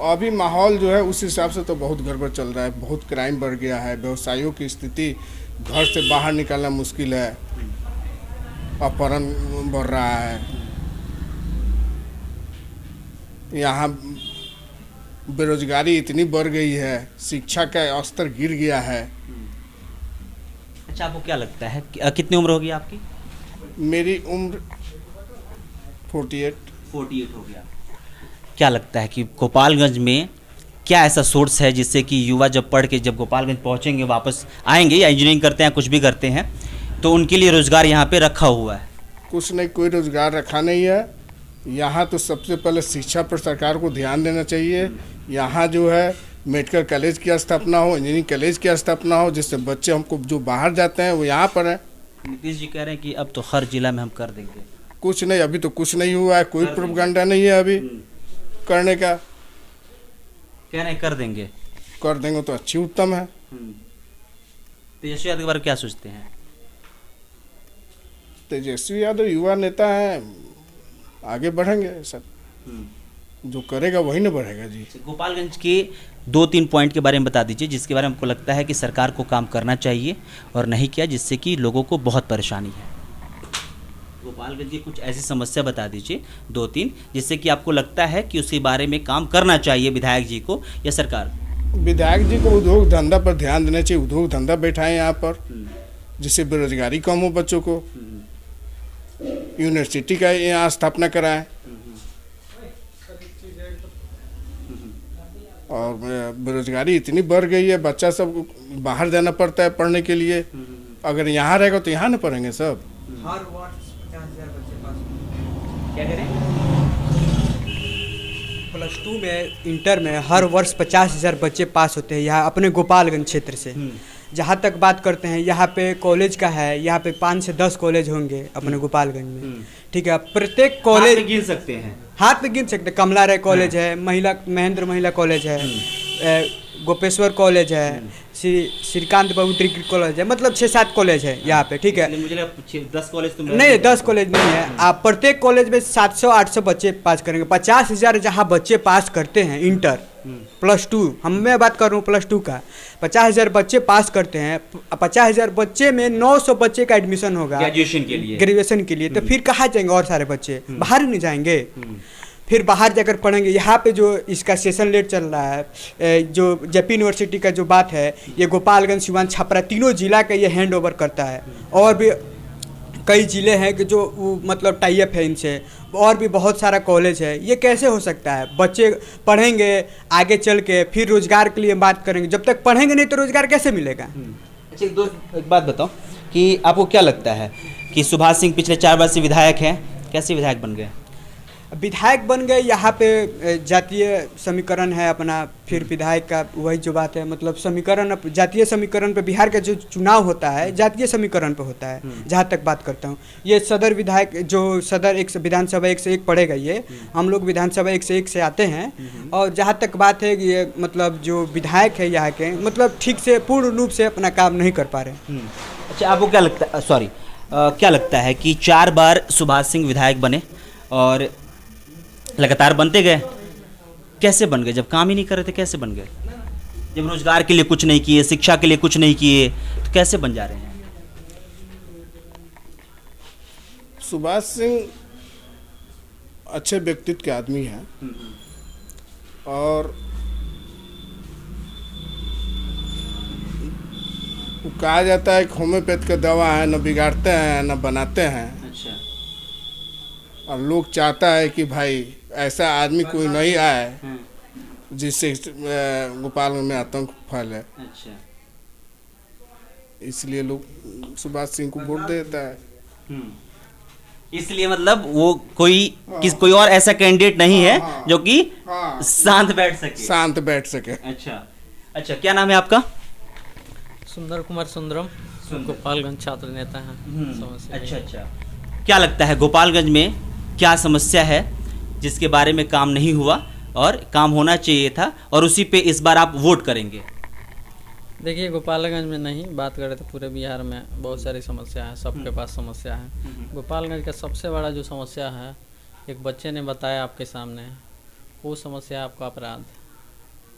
अभी माहौल जो है उस हिसाब से तो बहुत गड़बड़ चल रहा है, बहुत क्राइम बढ़ गया है, व्यवसायियों की स्थिति, घर से बाहर निकालना मुश्किल है, अपहरण बढ़ रहा है, यहाँ बेरोजगारी इतनी बढ़ गई है, शिक्षा का स्तर गिर गया है। अच्छा, आपको क्या लगता है कितनी उम्र होगी आपकी? मेरी उम्र 48 हो गया। क्या लगता है कि गोपालगंज में क्या ऐसा सोर्स है जिससे कि युवा जब पढ़ के जब गोपालगंज पहुंचेंगे, वापस आएंगे या इंजीनियरिंग करते हैं, कुछ भी करते हैं, तो उनके लिए रोजगार यहाँ पे रखा हुआ है? कुछ नहीं, कोई रोजगार रखा नहीं है यहाँ। तो सबसे पहले शिक्षा पर सरकार को ध्यान देना चाहिए। यहाँ जो है मेडिकल कॉलेज की स्थापना हो, इंजीनियरिंग कॉलेज की स्थापना हो, जिससे बच्चे हमको जो बाहर जाते हैं वो यहाँ पर हैं। नीतीश जी कह रहे हैं कि अब तो हर जिला में हम कर देंगे। कुछ नहीं, अभी तो कुछ नहीं हुआ है, कोई प्रोपेगेंडा नहीं है अभी करने का। कह रहे हैं कर देंगे। कर देंगे तो अच्छी उत्तम है। तेजस्वी यादव के बारे में क्या सोचते हैं? तेजस्वी यादव युवा नेता हैं, आगे बढ़ेंगे सर। जो करेगा वही ना बढ़ेगा जी। गोपालगंज के 2-3 पॉइंट के बारे में बता दीजिए जिसके बारे में हमको लगता है कि सरकार को काम करना चाहिए और नहीं किया, जिससे कि लोगों को बहुत परेशानी है। गोपालगंज की कुछ ऐसी समस्या बता दीजिए 2-3 जिससे कि आपको लगता है कि उसके बारे में काम करना चाहिए विधायक जी को या सरकार। विधायक जी को उद्योग धंधा पर ध्यान देना चाहिए, उद्योग धंधा बैठाएं यहाँ पर जिससे बेरोजगारी कम हो बच्चों को, यूनिवर्सिटी का यहाँ स्थापना कराएं और बेरोजगारी इतनी बढ़ गई है, बच्चा सब बाहर जाना पड़ता है पढ़ने के लिए, अगर यहाँ रहेगा तो यहाँ ना पढ़ेंगे सब। हर वर्ष 50,000 बच्चे पास क्या करें? +2 में इंटर में हर वर्ष 50,000 बच्चे पास होते हैं यहाँ अपने गोपालगंज क्षेत्र से। जहाँ तक बात करते हैं यहाँ पे कॉलेज का है, यहाँ पे 5 से 10 कॉलेज होंगे अपने गोपालगंज में, ठीक है। प्रत्येक कॉलेज गिन सकते हैं, हाथ में गिन सकते हैं। कमला राय कॉलेज है, महेंद्र महिला कॉलेज है, गोपेश्वर कॉलेज है, श्रीकांत बाबू डिग्री कॉलेज है, मतलब 6-7 कॉलेज है यहाँ पे, ठीक है। मुझे 10 कॉलेज तो नहीं, 10 कॉलेज नहीं है। आप प्रत्येक कॉलेज में 700-800 बच्चे पास करेंगे। 50,000 जहाँ बच्चे पास करते हैं इंटर +2, मैं बात कर रहा हूँ +2 का, 50,000 बच्चे पास करते हैं। 50,000 बच्चे में 900 बच्चे का एडमिशन होगा ग्रेजुएशन के लिए, तो फिर कहाँ जाएंगे और सारे बच्चे? बाहर ही नहीं जाएंगे, फिर बाहर जाकर पढ़ेंगे। यहाँ पे जो इसका सेशन लेट चल रहा है, जो जेपी यूनिवर्सिटी का जो बात है, ये गोपालगंज, सिवान, छपरा तीनों जिला का ये हैंड ओवर करता है। और भी कई ज़िले हैं कि जो मतलब टाई अप है इनसे, और भी बहुत सारा कॉलेज है। ये कैसे हो सकता है? बच्चे पढ़ेंगे आगे चल के, फिर रोज़गार के लिए बात करेंगे। जब तक पढ़ेंगे नहीं तो रोज़गार कैसे मिलेगा? अच्छा, एक बात बताओ कि आपको क्या लगता है कि सुभाष सिंह पिछले 4 बार से विधायक हैं, कैसे विधायक बन गए? विधायक बन गए, यहाँ पे जातीय समीकरण है अपना, फिर विधायक का वही जो बात है, मतलब समीकरण, जातीय समीकरण पे बिहार का जो चुनाव होता है जातीय समीकरण पे होता है। जहाँ तक बात करता हूँ, ये सदर विधायक जो सदर विधानसभा 1 से 1 पड़ेगा, ये हम लोग विधानसभा 1 से 1 से आते हैं। और जहाँ तक बात है कि ये मतलब जो विधायक है यहाँ के, मतलब ठीक से पूर्ण रूप से अपना काम नहीं कर पा रहे। अच्छा, आपको क्या लगता है, क्या लगता है कि 4 बार सुभाष सिंह विधायक बने और लगातार बनते गए, कैसे बन गए? जब काम ही नहीं कर रहे थे कैसे बन गए? जब रोजगार के लिए कुछ नहीं किए, शिक्षा के लिए कुछ नहीं किए, तो कैसे बन जा रहे हैं? सुभाष सिंह अच्छे व्यक्तित्व के आदमी हैं और कहा जाता है कि होम्योपैथ का दवा है, न बिगाड़ते हैं न बनाते हैं। अच्छा। और लोग चाहता है कि भाई ऐसा आदमी कोई नहीं आए जिससे गोपालगंज में आतंक फैले। अच्छा। इसलिए लोग सुभाष सिंह को वोट देता है। इसलिए मतलब वो कोई और ऐसा कैंडिडेट नहीं है जो कि शांत बैठ सके। अच्छा, क्या नाम है आपका? सुंदर कुमार सुंदरम, गोपालगंज छात्र नेता हैं। अच्छा, क्या लगता है गोपालगंज में क्या समस्या है जिसके बारे में काम नहीं हुआ और काम होना चाहिए था, और उसी पे इस बार आप वोट करेंगे? देखिए, गोपालगंज में नहीं बात करें तो पूरे बिहार में बहुत सारी समस्या है, सबके पास समस्या है। गोपालगंज का सबसे बड़ा जो समस्या है, एक बच्चे ने बताया आपके सामने, वो समस्या आपका अपराध।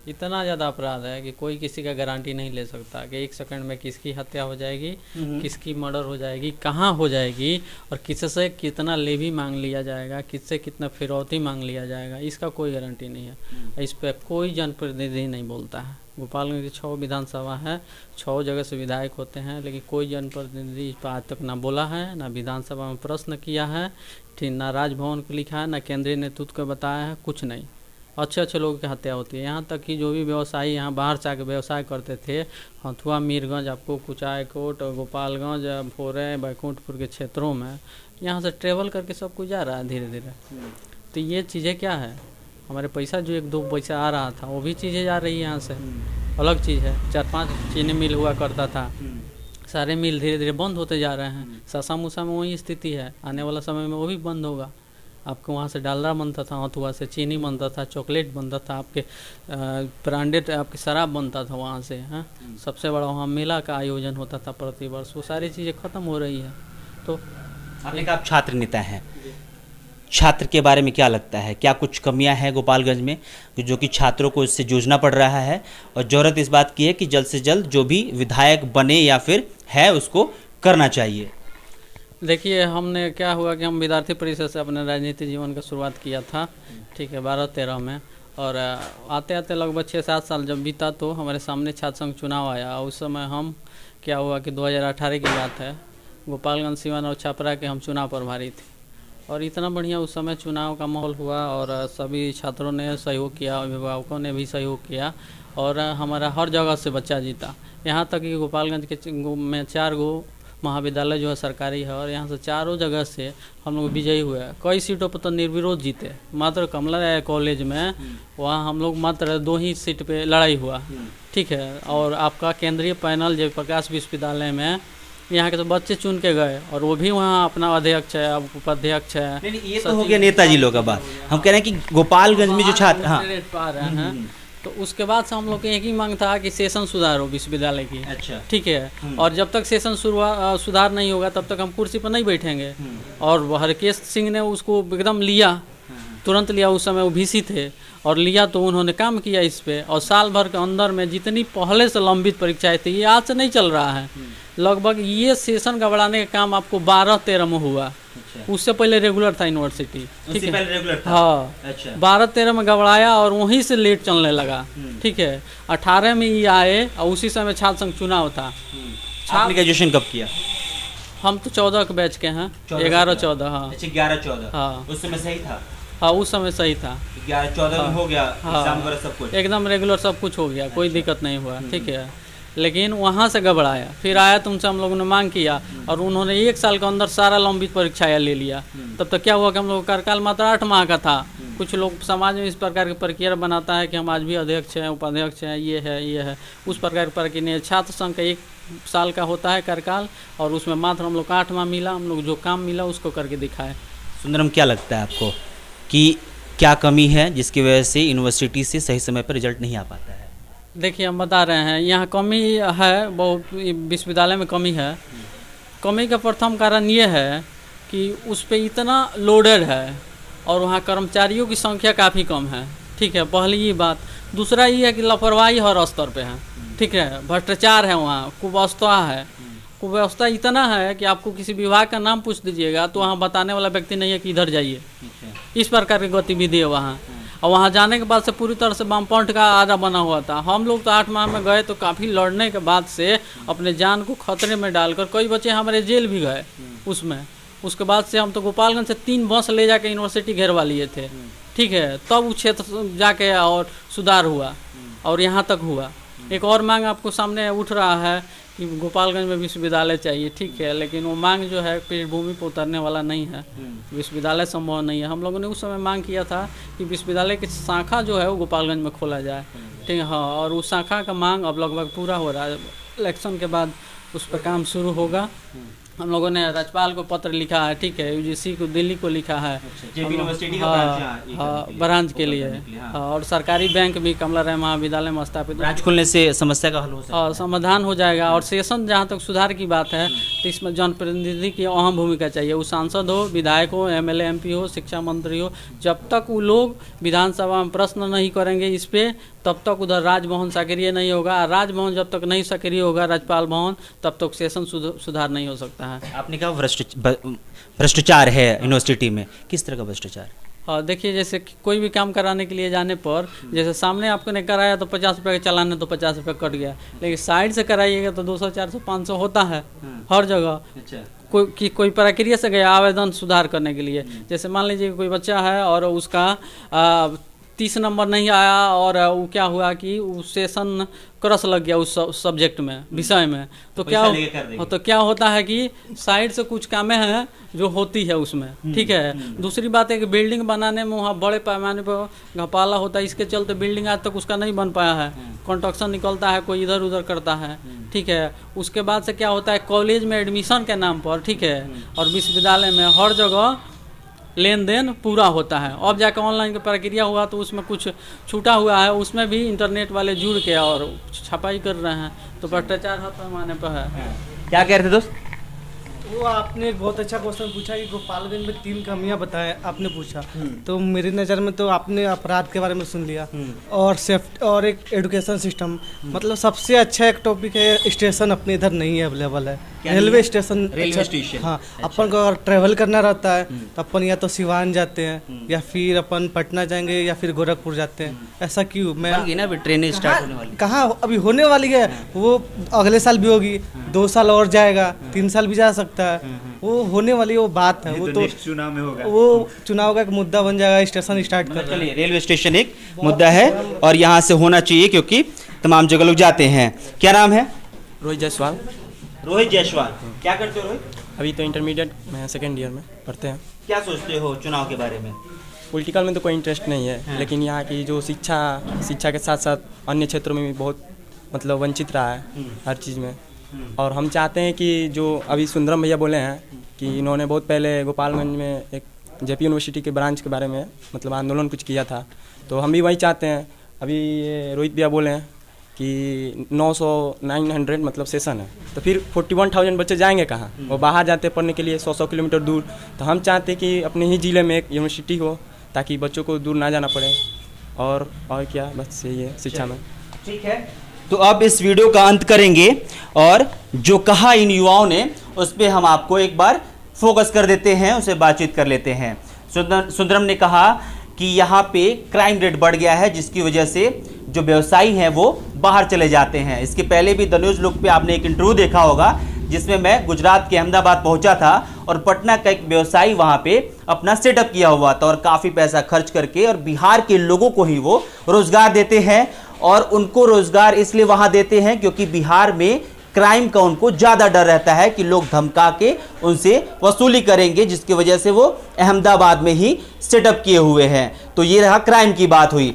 इतना ज़्यादा अपराध है कि कोई किसी का गारंटी नहीं ले सकता कि 1 सेकंड में किसकी हत्या हो जाएगी, किसकी मर्डर हो जाएगी, कहाँ हो जाएगी, और किससे कितना लेवी मांग लिया जाएगा, किससे कितना फिरौती मांग लिया जाएगा, इसका कोई गारंटी नहीं है। इस पर कोई जनप्रतिनिधि नहीं बोलता है। गोपालगंज की 6 विधानसभा है, 6 जगह से विधायक होते हैं, लेकिन कोई जनप्रतिनिधि इस पर आज तक ना बोला है, ना विधानसभा में प्रश्न किया है, ठीक, ना राजभवन को लिखा है, ना केंद्रीय नेतृत्व को बताया है, कुछ नहीं। अच्छे लोगों की हत्या होती है। यहाँ तक कि जो भी व्यवसायी यहाँ बाहर से आके व्यवसाय करते थे, हथुआ, मीरगंज, आपको कुचायकोट, गोपालगंज, भोरे, बैकुंठपुर के क्षेत्रों में, यहाँ से ट्रेवल करके सब कुछ जा रहा है धीरे धीरे। तो ये चीज़ें क्या है, हमारे पैसा जो 1-2 पैसा आ रहा था, वो भी चीज़ें जा रही है यहाँ से, अलग चीज़ है। 4-5 चीनी मिल हुआ करता था, सारे मिल धीरे धीरे बंद होते जा रहे हैं। सासा मूसा में वही स्थिति है, आने वाला समय में वो भी बंद होगा। आपको वहाँ से डालडा बनता था, हथुआ से चीनी बनता था, चॉकलेट बनता था, आपके ब्रांडेड आपकी शराब बनता था वहाँ से। हाँ, सबसे बड़ा वहाँ मेला का आयोजन होता था प्रतिवर्ष। वो सारी चीज़ें ख़त्म हो रही है। तो आपने कहा आप छात्र नेता हैं, छात्र के बारे में क्या लगता है, क्या कुछ कमियां हैं गोपालगंज में जो कि छात्रों को इससे जूझना पड़ रहा है, और ज़रूरत इस बात की है कि जल्द से जल्द जो भी विधायक बने या फिर है उसको करना चाहिए? देखिए, हमने क्या हुआ कि हम विद्यार्थी परिषद से अपने राजनीतिक जीवन का शुरुआत किया था, ठीक है, 12-13 में, और आते आते लगभग 6-7 साल जब बीता तो हमारे सामने छात्र संघ चुनाव आया। उस समय हम क्या हुआ कि 2018 की बात है, गोपालगंज, सीवान और छपरा के हम चुनाव प्रभारी थे, और इतना बढ़िया उस समय चुनाव का माहौल हुआ और सभी छात्रों ने सहयोग किया, अभिभावकों ने भी सहयोग किया, और हमारा हर जगह से बच्चा जीता। यहाँ तक कि गोपालगंज के में 4 गो महाविद्यालय जो है सरकारी है, और यहाँ से चारों जगह से हम लोग विजयी हुए। कई सीटों पर तो निर्विरोध जीते। मात्र कमला राय कॉलेज में वहाँ हम लोग मात्र 2 ही सीट पे लड़ाई हुआ, ठीक है। और आपका केंद्रीय पैनल जयप्रकाश विश्वविद्यालय में यहाँ के तो बच्चे चुन के गए, और वो भी वहाँ अपना अध्यक्ष है, उपाध्यक्ष है। नहीं, ये तो हो गया नेताजी लोग का बात। हम कह रहे हैं कि गोपालगंज में जो छात्र पा रहे हैं, तो उसके बाद से हम लोग के एक ही मांग था कि सेशन सुधार हो विश्वविद्यालय की। अच्छा, ठीक है। और जब तक सेशन सुधार नहीं होगा तब तक हम कुर्सी पर नहीं बैठेंगे। और हरकेश सिंह ने उसको एकदम लिया, तुरंत लिया। उस समय वो VC थे और लिया तो उन्होंने काम किया इस पे, और साल भर के अंदर में जितनी पहले से लंबित परीक्षाएं थी, ये आज से नहीं चल रहा है। लगभग ये सेशन गड़बड़ाने का काम आपको 12-13 में हुआ। उससे पहले रेगुलर था यूनिवर्सिटी, ठीक है। हाँ, 12-13 में गड़बड़ाया और वहीं से लेट चलने लगा, ठीक है। 18 में ये आए और उसी समय छात्र संघ चुनाव था। आपने ग्रेजुएशन कब किया? हम तो 14 के बैच के हैं, 11-14। हाँ, 11-14। हाँ, उस समय सही था। हाँ, उस समय सही था। 11-14 में हो गया एग्जाम वगैरह सब कुछ एकदम रेगुलर सब कुछ हो गया, कोई दिक्कत नहीं हुआ, ठीक है। लेकिन वहाँ से गड़बड़ाया, फिर आया तुमसे हम लोगों ने मांग किया, और उन्होंने 1 साल के अंदर सारा लंबित परीक्षाएं ले लिया। तब तक क्या हुआ कि हम लोग का कार्यकाल मात्र 8 माह का था। कुछ लोग समाज में इस प्रकार की प्रक्रिया बनाता है कि हम आज भी अध्यक्ष हैं, उपाध्यक्ष हैं, ये है उस प्रकार की प्रक्रिया। छात्र संघ का 1 साल का होता है कार्यकाल, और उसमें मात्र हम लोग को 8 माह मिला। हम लोग जो काम मिला उसको करके दिखाए। सुंदरम, क्या लगता है आपको कि क्या कमी है जिसकी वजह से यूनिवर्सिटी से सही समय पर रिजल्ट नहीं आ पाता है? देखिए, हम बता रहे हैं, यहाँ कमी है, बहुत विश्वविद्यालय में कमी है। कमी का प्रथम कारण ये है कि उस पर इतना लोडेड है और वहाँ कर्मचारियों की संख्या काफ़ी कम है, ठीक है, पहली ये बात। दूसरा ये है कि लापरवाही हर स्तर पे है, ठीक है। भ्रष्टाचार है वहाँ, कुव्यवस्था है। कुव्यवस्था इतना है कि आपको किसी विभाग का नाम पूछ दीजिएगा तो वहाँ बताने वाला व्यक्ति नहीं है कि इधर जाइए। इस प्रकार की गतिविधि है वहाँ। और वहाँ जाने के बाद से पूरी तरह से वामपंथ का आधा बना हुआ था। हम लोग तो 8 माह में गए तो काफ़ी लड़ने के बाद से अपने जान को खतरे में डालकर कई बच्चे हमारे जेल भी गए उसमें। उसके बाद से हम तो गोपालगंज से 3 बस ले जाके यूनिवर्सिटी घेरवा लिए थे, ठीक है। तब उस क्षेत्र जाके और सुधार हुआ और यहाँ तक हुआ। एक और मांग आपको सामने उठ रहा है कि गोपालगंज में विश्वविद्यालय चाहिए, ठीक है, लेकिन वो मांग जो है पृष्ठभूमि पर उतरने वाला नहीं है। विश्वविद्यालय संभव नहीं है। हम लोगों ने उस समय मांग किया था कि विश्वविद्यालय की शाखा जो है वो गोपालगंज में खोला जाए, ठीक है। हाँ, और उस शाखा का मांग अब लगभग पूरा हो रहा है। इलेक्शन के बाद उस पर काम शुरू होगा। हम लोगों ने राज्यपाल को पत्र लिखा है, ठीक है, UGC को दिल्ली को लिखा है, हाँ, ब्रांच के लिए। और सरकारी बैंक भी कमला राय महाविद्यालय में स्थापित, ब्रांच खुलने से समस्या का हल हो सकता है, समाधान हो जाएगा। और सेशन जहाँ तक सुधार की बात है तो इसमें जनप्रतिनिधि की अहम भूमिका चाहिए। वो सांसद हो, विधायक हो, MLA MP हो, शिक्षा मंत्री हो, जब तक वो लोग विधानसभा में प्रश्न नहीं करेंगे इस पर, तब तक उधर राजभवन सक्रिय नहीं होगा। राजभवन जब तक नहीं सक्रिय होगा, राज्यपाल भवन, तब तक सेशन सुधार नहीं हो सकता है। आपने कहा भ्रष्टाचार है यूनिवर्सिटी में, किस तरह का भ्रष्टाचार? हाँ, देखिए, जैसे कोई भी काम कराने के लिए जाने पर, जैसे सामने आपको ने कराया तो 50 रुपये का चालान है तो 50 रुपये कट गया, लेकिन साइड से कराइएगा तो 200, 400, 500 होता है हर जगह। कोई प्रक्रिया से गया आवेदन सुधार करने के लिए, जैसे मान लीजिए कोई बच्चा है और उसका 30 नंबर नहीं आया, और वो क्या हुआ कि वो सेशन क्रॉस लग गया उस सब्जेक्ट में, विषय में, तो क्या होता है कि साइड से कुछ कामें हैं जो होती है उसमें, ठीक है। दूसरी बात है कि बिल्डिंग बनाने में वहाँ बड़े पैमाने पर घपाला होता है, इसके चलते बिल्डिंग आज तक उसका नहीं बन पाया है। कंस्ट्रक्शन निकलता है, कोई इधर उधर करता है, ठीक है। उसके बाद से क्या होता है, कॉलेज में एडमिशन के नाम पर, ठीक है, और विश्वविद्यालय में हर जगह लेन देन पूरा होता है। अब जाकर ऑनलाइन की प्रक्रिया हुआ तो उसमें कुछ छूटा हुआ है, उसमें भी इंटरनेट वाले जुड़ के और छपाई कर रहे हैं, तो भ्रष्टाचार हर पैमाने पर है। क्या कह रहे थे दोस्त? वो आपने एक बहुत अच्छा क्वेश्चन पूछा कि गोपालगंज में 3 कमियां बताएं आपने पूछा। तो मेरी नज़र में तो आपने अपराध के बारे में सुन लिया और सेफ्टी और एक एजुकेशन सिस्टम। मतलब सबसे अच्छा एक टॉपिक है स्टेशन अपने इधर नहीं है अवेलेबल है। रेलवे स्टेशन, रेलवे स्टेशन, हाँ। अपन को अगर ट्रैवल करना रहता है तो अपन या तो सिवान जाते हैं या फिर अपन पटना जाएंगे या फिर गोरखपुर जाते हैं। ऐसा क्यों? मैं ना ट्रेनें स्टार्ट होने वाली, कहाँ अभी होने वाली है, वो अगले साल भी होगी, 2 साल और जाएगा, 3 साल भी जा सकता है। वो होने वाली वो बात है, वो तो चुनाव में होगा, वो चुनाव का एक मुद्दा बन जाएगा। स्टेशन स्टार्ट कर, चलिए रेलवे स्टेशन एक मुद्दा है और यहाँ से होना चाहिए क्योंकि तमाम जगह लोग जाते हैं। क्या नाम है? रोहित जायसवाल। रोहित जायसवाल, क्या करते हो रोहित? अभी तो इंटरमीडिएट में सेकेंड ईयर में पढ़ते हैं। क्या सोचते हो चुनाव के बारे में? पॉलिटिकल में तो कोई इंटरेस्ट नहीं है, लेकिन यहाँ की जो शिक्षा के साथ साथ अन्य क्षेत्रों में भी बहुत मतलब वंचित रहा है हर चीज़ में। और हम चाहते हैं कि जो अभी सुंदरम भैया बोले हैं कि इन्होंने बहुत पहले गोपालगंज में एक जेपी यूनिवर्सिटी के ब्रांच के बारे में मतलब आंदोलन कुछ किया था, तो हम भी वही चाहते हैं। अभी ये रोहित भैया बोले हैं कि 900 मतलब सेशन है, तो फिर 41,000 बच्चे जाएंगे कहाँ? वो बाहर जाते हैं पढ़ने के लिए 100 किलोमीटर दूर। तो हम चाहते हैं कि अपने ही ज़िले में एक यूनिवर्सिटी हो ताकि बच्चों को दूर ना जाना पड़े। और क्या, बस यही है शिक्षा में। ठीक है, तो अब इस वीडियो का अंत करेंगे और जो कहा इन युवाओं ने उस पर हम आपको एक बार फोकस कर देते हैं, उससे बातचीत कर लेते हैं। सुंदरम ने कहा कि यहाँ पे क्राइम रेट बढ़ गया है जिसकी वजह से जो व्यवसायी हैं वो बाहर चले जाते हैं। इसके पहले भी द न्यूज़ लुक पे आपने एक इंटरव्यू देखा होगा जिसमें मैं गुजरात के अहमदाबाद पहुंचा था और पटना का एक व्यवसायी वहां पे अपना सेटअप किया हुआ था और काफ़ी पैसा खर्च करके और बिहार के लोगों को ही वो रोजगार देते हैं। और उनको रोजगार इसलिए वहां देते हैं क्योंकि बिहार में क्राइम का उनको ज़्यादा डर रहता है कि लोग धमका के उनसे वसूली करेंगे, जिसकी वजह से वो अहमदाबाद में ही सेटअप किए हुए हैं। तो ये रहा क्राइम की बात हुई।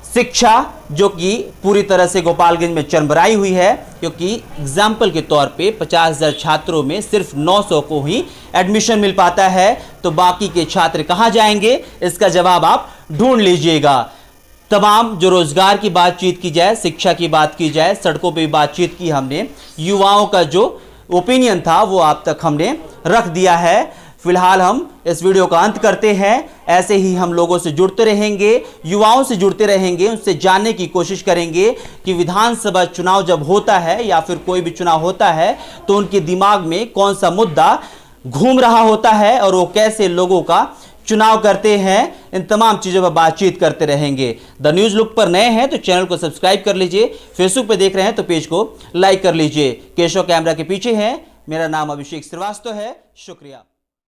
शिक्षा जो कि पूरी तरह से गोपालगंज में चरमराई हुई है क्योंकि एग्जाम्पल के तौर पे 50,000 छात्रों में सिर्फ 900 को ही एडमिशन मिल पाता है, तो बाकी के छात्र कहाँ जाएंगे? इसका जवाब आप ढूंढ लीजिएगा। तमाम जो रोजगार की बातचीत की जाए, शिक्षा की बात की जाए, सड़कों पे भी बातचीत की हमने, युवाओं का जो ओपिनियन था वो आप तक हमने रख दिया है। फिलहाल हम इस वीडियो का अंत करते हैं। ऐसे ही हम लोगों से जुड़ते रहेंगे, युवाओं से जुड़ते रहेंगे, उनसे जानने की कोशिश करेंगे कि विधानसभा चुनाव जब होता है या फिर कोई भी चुनाव होता है तो उनके दिमाग में कौन सा मुद्दा घूम रहा होता है और वो कैसे लोगों का चुनाव करते हैं। इन तमाम चीज़ों पर बातचीत करते रहेंगे। द न्यूज़ लुक पर नए हैं तो चैनल को सब्सक्राइब कर लीजिए, फेसबुक पर देख रहे हैं तो पेज को लाइक कर लीजिए। केशव कैमरा के पीछे है, मेरा नाम अभिषेक श्रीवास्तव है। शुक्रिया।